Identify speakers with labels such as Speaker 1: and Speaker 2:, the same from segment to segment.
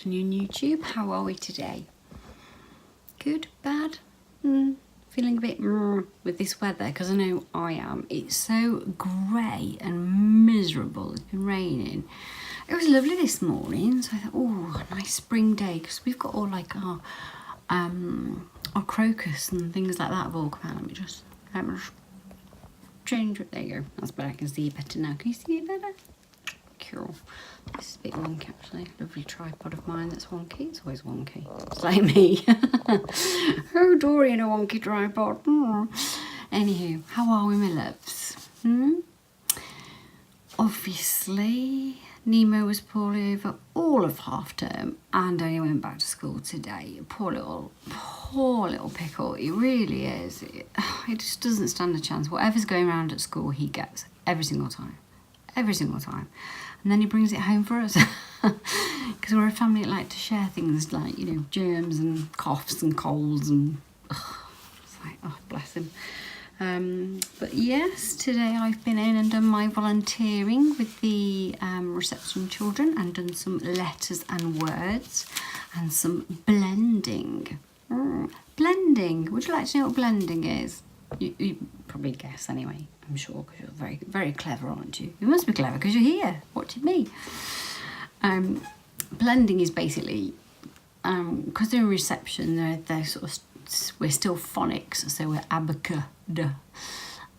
Speaker 1: afternoon, YouTube. How are we today? Good? Bad? Feeling a bit with this weather, because I know I am. It's so grey and miserable. It's been raining. It was lovely this morning, so I thought, oh, a nice spring day, because we've got all like our crocus and things like that have all come out. Let me just change it. There you go. That's better. I can see you better now. Can you see it better? Cool. This is a bit wonky actually. Lovely tripod of mine that's wonky. It's always wonky. It's like me. Oh, Dory in a wonky tripod. Anywho, how are we, my loves? Obviously, Nemo was poorly over all of half term and only went back to school today. Poor little pickle. It really is. It just doesn't stand a chance. Whatever's going around at school, he gets every single time. Every single time. And then he brings it home for us. Because we're a family that like to share things like, you know, germs and coughs and colds and it's like, oh, bless him. But yes, today I've been in and done my volunteering with the reception children and done some letters and words and some blending. Blending. Would you like to know what blending is? You probably guess anyway, I'm sure, because you're very, very clever, aren't you? You must be clever because you're here watching me. Blending is basically, because they're in reception, they're sort of, we're still phonics, so we're abaca.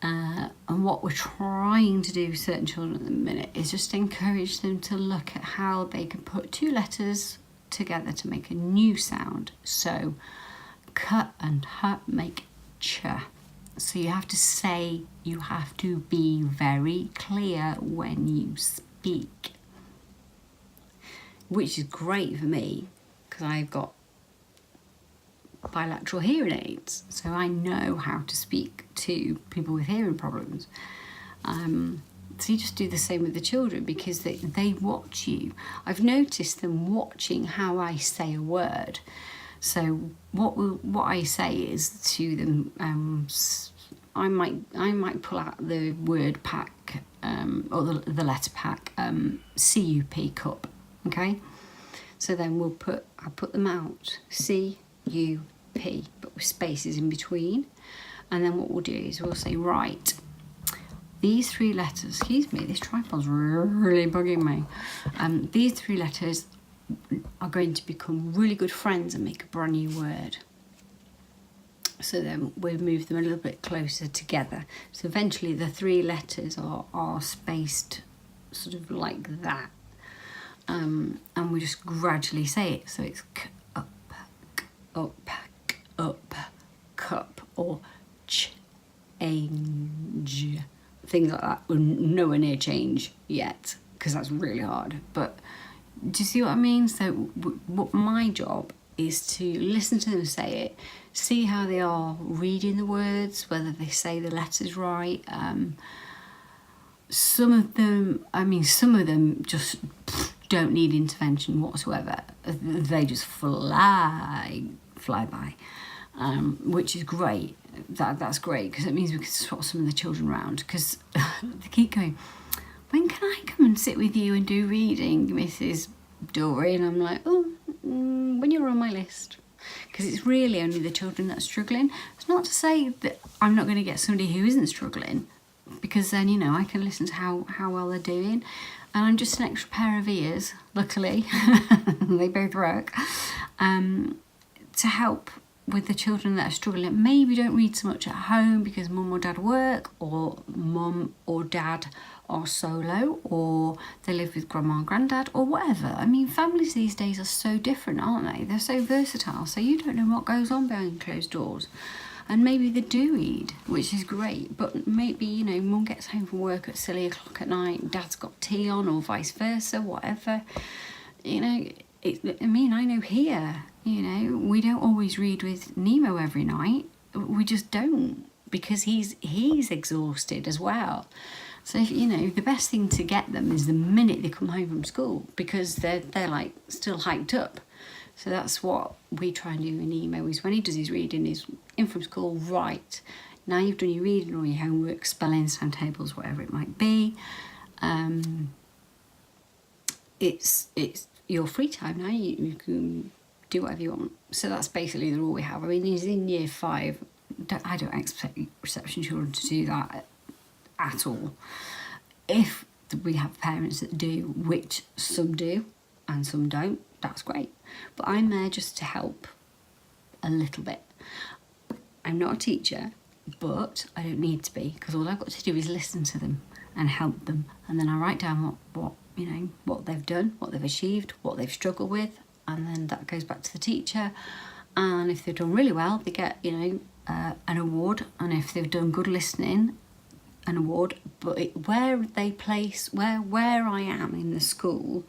Speaker 1: And what we're trying to do with certain children at the minute is just encourage them to look at how they can put two letters together to make a new sound. So, cut and hut make ch. So you have to say, you have to be very clear when you speak. Which is great for me, because I've got bilateral hearing aids. So I know how to speak to people with hearing problems. So you just do the same with the children, because they watch you. I've noticed them watching how I say a word. So what I say is to them, I might pull out the word pack or the letter pack, CUP, cup, okay? So then I'll put them out, CUP, but with spaces in between. And then what we'll do is we'll say, right, these three letters, excuse me, this tripod's really bugging me. These three letters are going to become really good friends and make a brand new word. So then we'll move them a little bit closer together. So eventually the three letters are spaced sort of like that. And we just gradually say it. So it's up, cup, or change. Things like that. We're nowhere near change yet, because that's really hard. But do you see what I mean? So what my job is to listen to them say it, see how they are reading the words, whether they say the letters right. Some of them just don't need intervention whatsoever. They just fly by, which is great. That's great, because it means we can swap some of the children around, because they keep going, when can I come and sit with you and do reading, Mrs. Dory? And I'm like, when you're on my list. Because it's really only the children that are struggling. It's not to say that I'm not going to get somebody who isn't struggling, because then, you know, I can listen to how well they're doing. And I'm just an extra pair of ears, luckily, they both work, to help with the children that are struggling. Maybe don't read so much at home because mum or dad work, or mum or dad are solo, or they live with grandma and granddad, or whatever. I mean, families these days are so different, aren't they? They're so versatile, so you don't know what goes on behind closed doors. And maybe they do read, which is great, but maybe, you know, mum gets home from work at silly o'clock at night, dad's got tea on, or vice versa, whatever. You know, I know here, you know, we don't always read with Nemo every night. We just don't, because he's exhausted as well. So, you know, the best thing to get them is the minute they come home from school, because they're like still hyped up. So that's what we try and do with Nemo, is when he does his reading, he's in from school, right, now you've done your reading or your homework, spelling, timetables, whatever it might be. It's your free time now. You can do whatever you want. So that's basically the rule we have. I mean, he's in year 5. I don't expect reception children to do that at all. If we have parents that do, which some do and some don't, that's great. But I'm there just to help a little bit. I'm not a teacher, but I don't need to be, because all I've got to do is listen to them and help them, and then I write down what they've done, what they've achieved, what they've struggled with, and then that goes back to the teacher. And if they've done really well, they get an award, and if they've done good listening, an award. But where I am in the school,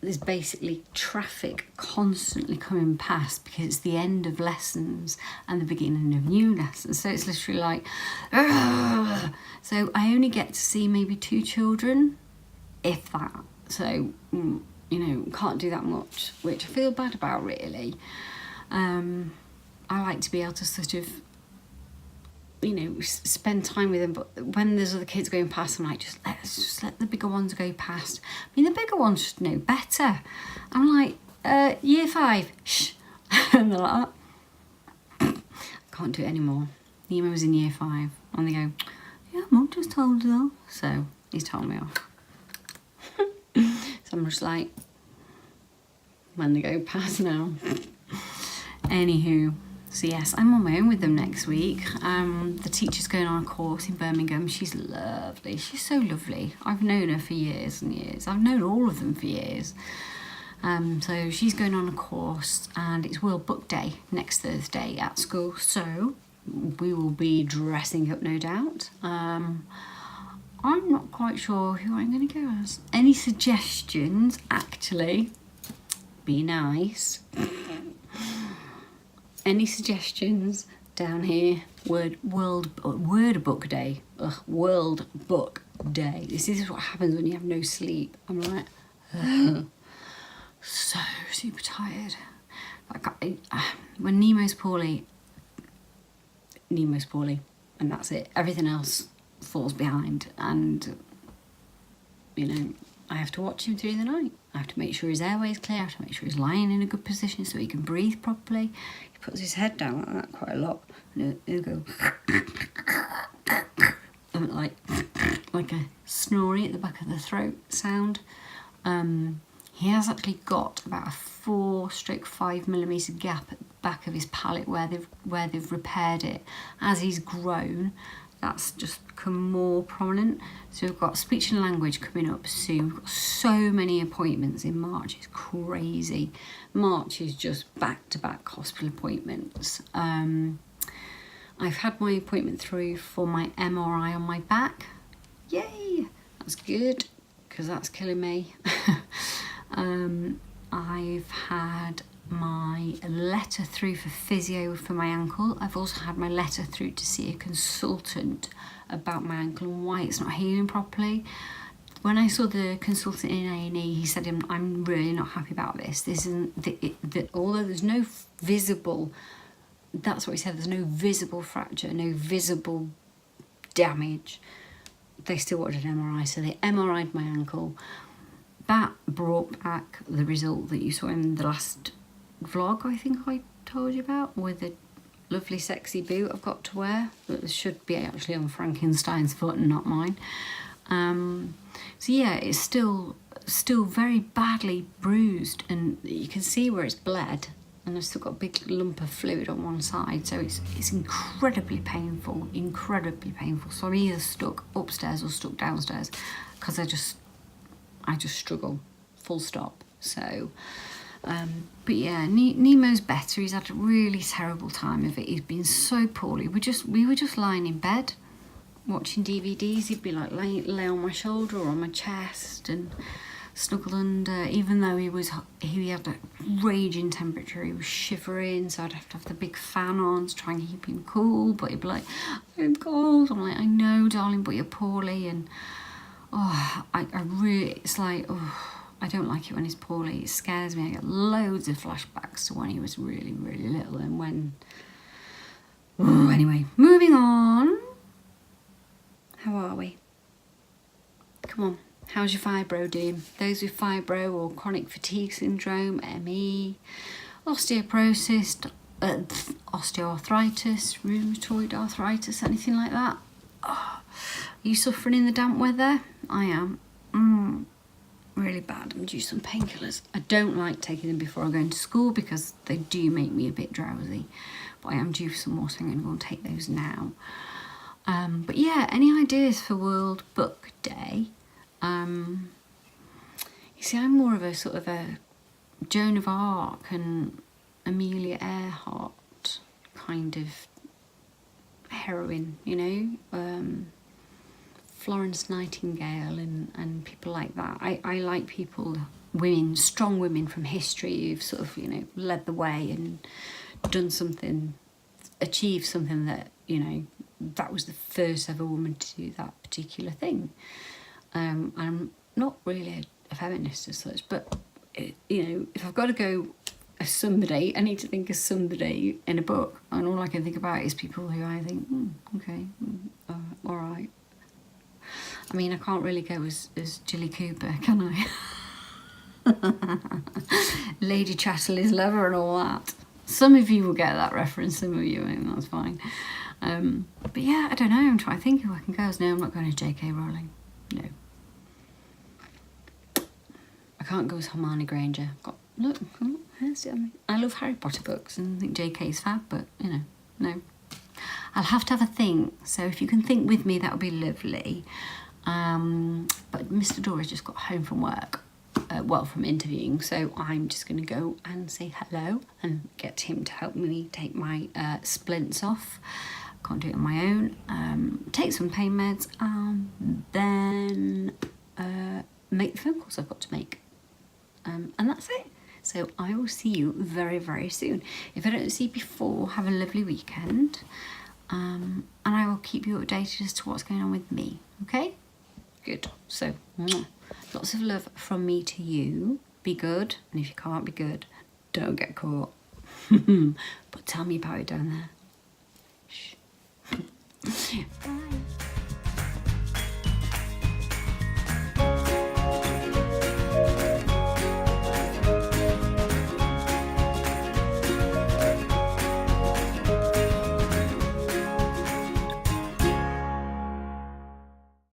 Speaker 1: there's basically traffic constantly coming past because it's the end of lessons and the beginning of new lessons. So it's literally like, ugh. So I only get to see maybe 2 children, if that. So, can't do that much, which I feel bad about, really. I like to be able to sort of, spend time with them, but when there's other kids going past, I'm like, just let the bigger ones go past. I mean, the bigger ones should know better. I'm like, year 5, shh. And they're like, I can't do it anymore. Nemo was in year 5, and they go, yeah, Mum just told us off. So he's told me off. So I'm just like, when they go past now. Anywho, so yes, I'm on my own with them next week. The teacher's going on a course in Birmingham. She's lovely. She's so lovely. I've known her for years and years. I've known all of them for years. So she's going on a course, and it's World Book Day next Thursday at school. So we will be dressing up, no doubt. I'm not quite sure who I'm going to go as. Any suggestions? Actually, be nice. Any suggestions down here? World Book Day. World Book Day. This is what happens when you have no sleep. I'm like, so super tired. When Nemo's poorly, and that's it. Everything else falls behind, and I have to watch him through the night. I have to make sure his airway is clear. I have to make sure he's lying in a good position so he can breathe properly. He puts his head down like that quite a lot, and he'll go like a snoring at the back of the throat sound. He has actually got about a 4/5 millimetre gap at the back of his palate where they've repaired it. As he's grown, that's just become more prominent. So we've got speech and language coming up soon. We've got so many appointments in March. It's crazy. March is just back-to-back hospital appointments. I've had my appointment through for my MRI on my back. Yay! That's good, because that's killing me. I've had my letter through for physio for my ankle. I've also had my letter through to see a consultant about my ankle and why it's not healing properly. When I saw the consultant in A&E, he said, I'm really not happy about this. This isn't, although there's no visible, that's what he said, there's no visible fracture, no visible damage. They still wanted an MRI, so they MRI'd my ankle. That brought back the result that you saw in the last vlog, I think I told you about, with the lovely sexy boot I've got to wear. That should be actually on Frankenstein's foot and not mine. So yeah, it's still very badly bruised, and you can see where it's bled, and I've still got a big lump of fluid on one side, so it's incredibly painful. So I'm either stuck upstairs or stuck downstairs, because I just struggle, full stop. So, but yeah, Nemo's better. He's had a really terrible time of it. He's been so poorly. We were just lying in bed, watching DVDs. He'd be like lay on my shoulder or on my chest and snuggle under. Even though he had a raging temperature, he was shivering. So I'd have to have the big fan on to try and keep him cool. But he'd be like, I'm cold. I'm like, I know, darling, but you're poorly. And I really, it's like, I don't like it when he's poorly. It scares me. I get loads of flashbacks to when he was really, really little, and when... anyway, moving on. How are we? Come on, How's your fibro doing? Those with fibro or chronic fatigue syndrome, ME, osteoporosis, osteoarthritis, rheumatoid arthritis, anything like that? Oh, are you suffering in the damp weather? I am. Really bad. I'm due some painkillers. I don't like taking them before I go into school because they do make me a bit drowsy. But I am due for some more, so I'm going to go and take those now. But yeah, any ideas for World Book Day? You see, I'm more of a sort of a Joan of Arc and Amelia Earhart kind of heroine, you know, Florence Nightingale and people like that. I like people, women, strong women from history who've sort of, you know, led the way and done something, achieved something that, you know, that was the first ever woman to do that particular thing. I'm not really a feminist as such, but, you know, if I've got to go as somebody, I need to think of somebody in a book, and all I can think about is people who I think, okay, all right. I mean, I can't really go as Jilly Cooper, can I? Lady Chatterley's lover and all that. Some of you will get that reference, some of you won't, that's fine. But yeah, I don't know, I'm trying to think who I can go as. No, I'm not going to J.K. Rowling. No. I can't go as Hermione Granger. Look, I love Harry Potter books and I think J.K.'s fab, but, you know, no. I'll have to have a think, so if you can think with me, that would be lovely. But Mr. Dory's just got home from work, well, from interviewing, so I'm just going to go and say hello and get him to help me take my splints off. Can't do it on my own. Take some pain meds, and then make the phone calls I've got to make. And that's it. So I will see you very, very soon. If I don't see you before, have a lovely weekend. And I will keep you updated as to what's going on with me. Okay? Good. So, lots of love from me to you. Be good. And if you can't be good, don't get caught. But tell me about it down there. Shh. Bye.